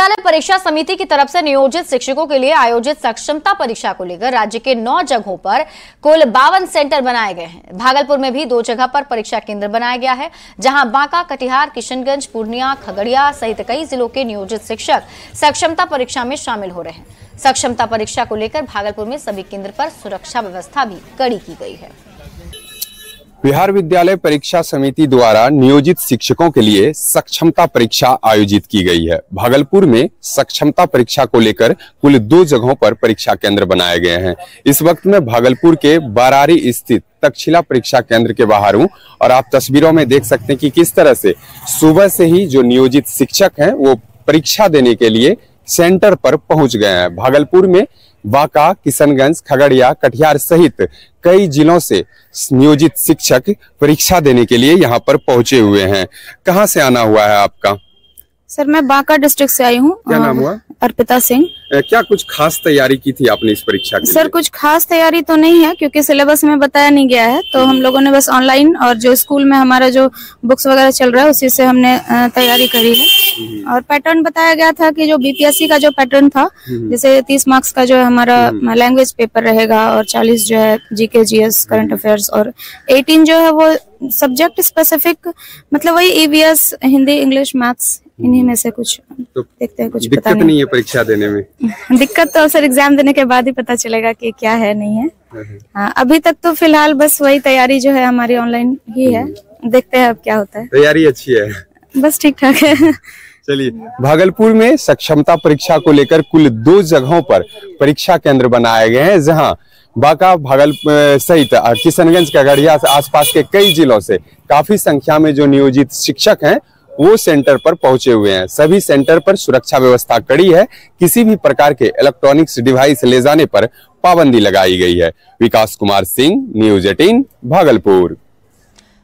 विश्वविद्यालय परीक्षा समिति की तरफ से नियोजित शिक्षकों के लिए आयोजित सक्षमता परीक्षा को लेकर राज्य के 9 जगहों पर कुल 52 सेंटर बनाए गए हैं। भागलपुर में भी 2 जगह पर परीक्षा केंद्र बनाया गया है, जहां बांका, कटिहार, किशनगंज, पूर्णिया, खगड़िया सहित कई जिलों के नियोजित शिक्षक सक्षमता परीक्षा में शामिल हो रहे हैं। सक्षमता परीक्षा को लेकर भागलपुर में सभी केंद्र पर सुरक्षा व्यवस्था भी कड़ी की गई है। बिहार विद्यालय परीक्षा समिति द्वारा नियोजित शिक्षकों के लिए सक्षमता परीक्षा आयोजित की गई है। भागलपुर में सक्षमता परीक्षा को लेकर कुल 2 जगहों पर परीक्षा केंद्र बनाए गए हैं। इस वक्त मैं भागलपुर के बरारी स्थित तक्षशिला परीक्षा केंद्र के बाहर हूं और आप तस्वीरों में देख सकते हैं कि किस तरह से सुबह से ही जो नियोजित शिक्षक हैं वो परीक्षा देने के लिए सेंटर पर पहुंच गए हैं। भागलपुर में बांका, किशनगंज, खगड़िया, कटिहार सहित कई जिलों से नियोजित शिक्षक परीक्षा देने के लिए यहां पर पहुंचे हुए हैं। कहां से आना हुआ है आपका? सर, मैं बांका डिस्ट्रिक्ट से आई हूँ। क्या नाम हुआ? अर्पिता सिंह। क्या कुछ खास तैयारी की थी आपने इस परीक्षा के लिए? सर, कुछ खास तैयारी तो नहीं है क्योंकि सिलेबस में बताया नहीं गया है, तो हम लोगों ने बस ऑनलाइन और जो स्कूल में हमारा जो बुक्स वगैरह चल रहा है उसी से हमने तैयारी करी है। और पैटर्न बताया गया था कि जो बीपीएससी का जो पैटर्न था, जैसे 30 मार्क्स का जो है हमारा लैंग्वेज पेपर रहेगा और 40 जो है जीके, जीएस, करंट अफेयर्स और 18 जो है वो सब्जेक्ट स्पेसिफिक, मतलब वही ईवीएस, हिंदी, इंग्लिश, मैथ्स, इन्हीं में से कुछ तो देखते हैं। कुछ पता नहीं है परीक्षा देने में? दिक्कत तो सर एग्जाम देने के बाद ही पता चलेगा कि क्या है, नहीं है। हाँ, अभी तक तो फिलहाल बस वही तैयारी जो है हमारी ऑनलाइन ही है। देखते हैं अब क्या होता है। तैयारी अच्छी है? बस ठीक ठाक है। चलिए, भागलपुर में सक्षमता परीक्षा को लेकर कुल 2 जगहों पर परीक्षा केंद्र बनाए गए हैं, जहां बांका, भागलपुर सहित किशनगंज, खगड़िया से आसपास के कई जिलों से काफी संख्या में जो नियोजित शिक्षक हैं वो सेंटर पर पहुंचे हुए हैं। सभी सेंटर पर सुरक्षा व्यवस्था कड़ी है। किसी भी प्रकार के इलेक्ट्रॉनिक्स डिवाइस ले जाने पर पाबंदी लगाई गई है। विकास कुमार सिंह, न्यूज़ 18, भागलपुर।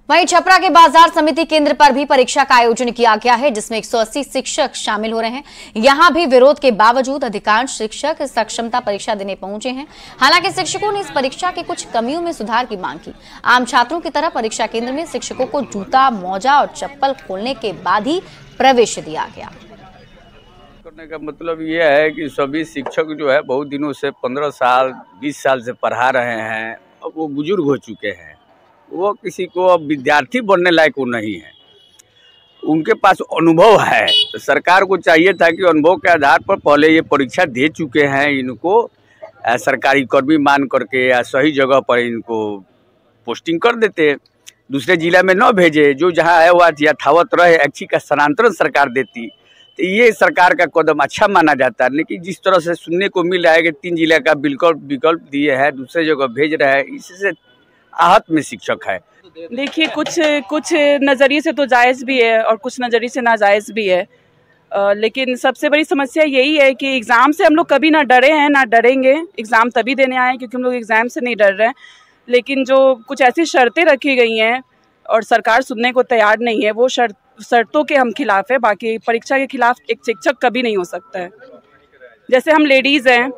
वहीं छपरा के बाजार समिति केंद्र पर भी परीक्षा का आयोजन किया गया है, जिसमें 180 शिक्षक शामिल हो रहे हैं। यहां भी विरोध के बावजूद अधिकांश शिक्षक सक्षमता परीक्षा देने पहुंचे हैं। हालांकि शिक्षकों ने इस परीक्षा की कुछ कमियों में सुधार की मांग की। आम छात्रों की तरह परीक्षा केंद्र में शिक्षकों को जूता, मोजा और चप्पल खोलने के बाद ही प्रवेश दिया गया। करने का मतलब ये है कि सभी शिक्षक जो है बहुत दिनों से 15 साल 20 साल से पढ़ा रहे हैं। अब वो बुजुर्ग हो चुके हैं, वो किसी को अब विद्यार्थी बनने लायक वो नहीं है। उनके पास अनुभव है, तो सरकार को चाहिए था कि अनुभव के आधार पर पहले ये परीक्षा दे चुके हैं, इनको सरकारी कर्मी मान करके या सही जगह पर इनको पोस्टिंग कर देते, दूसरे जिला में न भेजे, जो जहां है वह यथावत रहे, ऐच्छिक का स्थानांतरण सरकार देती, तो ये सरकार का कदम अच्छा माना जाता है। लेकिन जिस तरह से सुनने को मिल रहा है कि 3 जिला का विकल्प दिए हैं, दूसरे जगह भेज रहे हैं, इससे आहत में शिक्षक है। देखिए, कुछ नज़रिए से तो जायज़ भी है और कुछ नज़रिए से नाजायज़ भी है, लेकिन सबसे बड़ी समस्या यही है कि एग्ज़ाम से हम लोग कभी ना डरे हैं ना डरेंगे। एग्ज़ाम तभी देने आए हैं क्योंकि हम लोग एग्ज़ाम से नहीं डर रहे हैं, लेकिन जो कुछ ऐसी शर्तें रखी गई हैं और सरकार सुनने को तैयार नहीं है, वो शर्तों के हम खिलाफ है। बाकी परीक्षा के खिलाफ एक शिक्षक कभी नहीं हो सकता है। जैसे हम लेडीज़ हैं,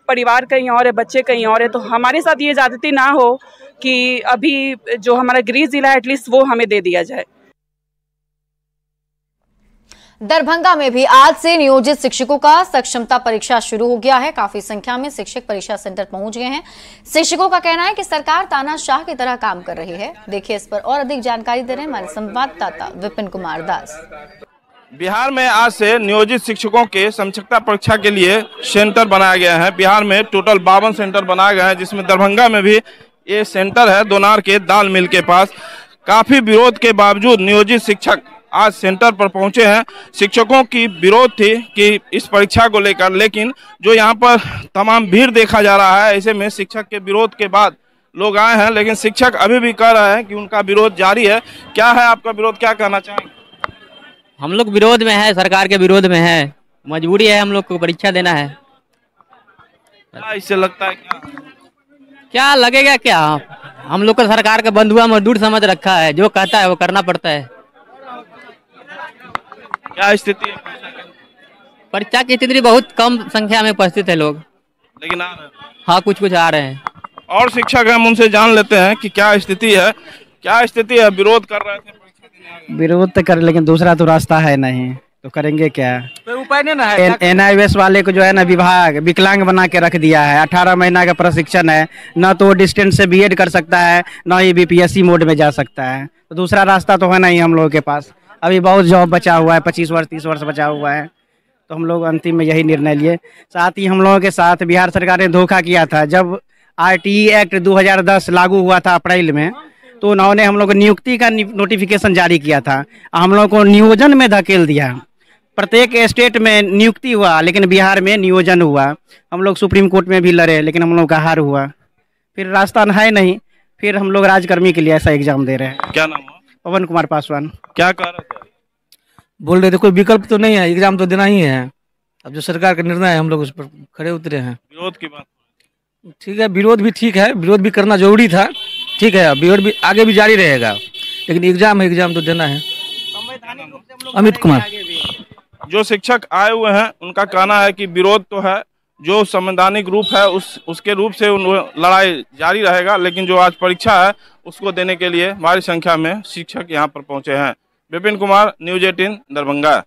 परिवार कहीं और है, बच्चे कहीं और है, तो हमारे साथ ये ज़्यादती ना हो कि अभी जो हमारा गृह जिला है एटलीस्ट वो हमें दे दिया जाए। दरभंगा में भी आज से नियोजित शिक्षकों का सक्षमता परीक्षा शुरू हो गया है। काफी संख्या में शिक्षक परीक्षा सेंटर पहुंच गए हैं। शिक्षकों का कहना है कि सरकार तानाशाह की तरह काम कर रही है। देखिए, इस पर और अधिक जानकारी दे रहे हैं हमारे संवाददाता विपिन कुमार दास। बिहार में आज से नियोजित शिक्षकों के सक्षमता परीक्षा के लिए सेंटर बनाया गया है। बिहार में टोटल 52 सेंटर बनाए गए हैं, जिसमें दरभंगा में भी ये सेंटर है, दोनार के दाल मिल के पास। काफी विरोध के बावजूद नियोजित शिक्षक आज सेंटर पर पहुंचे हैं। शिक्षकों की विरोध थी कि इस परीक्षा को लेकर, लेकिन जो यहाँ पर तमाम भीड़ देखा जा रहा है, ऐसे में शिक्षक के विरोध के बाद लोग आए हैं, लेकिन शिक्षक अभी भी कह रहे हैं कि उनका विरोध जारी है। क्या है आपका विरोध, क्या कहना चाहेंगे? हम लोग विरोध में है, सरकार के विरोध में है, मजबूरी है हम लोग को परीक्षा देना है। इससे लगता है क्या लगेगा, क्या हम लोग को सरकार का बंधुआ मजदूर समझ रखा है, जो कहता है वो करना पड़ता है। क्या स्थिति है परीक्षा की? स्थिति बहुत कम संख्या में उपस्थित है लोग, लेकिन आ रहे हैं। हाँ, कुछ आ रहे हैं। और शिक्षक हम उनसे जान लेते हैं कि क्या स्थिति है। क्या स्थिति है? विरोध कर रहे थे? विरोध तो कर, लेकिन दूसरा तो रास्ता है नहीं, तो करेंगे क्या? कोई उपाय नहीं ना है? NIOS वाले को जो है ना विभाग विकलांग बना के रख दिया है। 18 महीना का प्रशिक्षण है, ना तो वो डिस्टेंस से BEd कर सकता है, ना ही BPSC मोड में जा सकता है। तो दूसरा रास्ता तो है नहीं हम लोगों के पास। अभी बहुत जॉब बचा हुआ है, 25 वर्ष 30 वर्ष बचा हुआ है। तो हम लोग अंतिम में यही निर्णय लिए। साथ ही हम लोगों के साथ बिहार सरकार ने धोखा किया था। जब RTE एक्ट 2010 लागू हुआ था अप्रैल में, तो उन्होंने हम लोग को नियुक्ति का नोटिफिकेशन जारी किया था, हम लोग को नियोजन में धकेल दिया। प्रत्येक स्टेट में नियुक्ति हुआ, लेकिन बिहार में नियोजन हुआ। हम लोग सुप्रीम कोर्ट में भी लड़े, लेकिन हम लोग का हार हुआ। फिर रास्ता है नहीं, फिर हम लोग राजकर्मी के लिए ऐसा एग्जाम दे रहे हैं। क्या नाम हुआ? पवन कुमार पासवान। क्या कह रहे थे? बोल रहे थे कोई विकल्प तो नहीं है, एग्जाम तो देना ही है। अब जो सरकार का निर्णय है हम लोग उस पर खड़े उतरे हैं। विरोध की बात? ठीक है, विरोध भी ठीक है, विरोध भी करना जरूरी था। ठीक है, विरोध भी आगे भी जारी रहेगा, लेकिन एग्जाम है, एग्जाम तो देना है। अमित कुमार। जो शिक्षक आए हुए हैं उनका कहना है कि विरोध तो है, जो संवैधानिक रूप है उसके रूप से लड़ाई जारी रहेगा, लेकिन जो आज परीक्षा है उसको देने के लिए भारी संख्या में शिक्षक यहाँ पर पहुंचे हैं। विपिन कुमार, न्यूज़ 18 दरभंगा।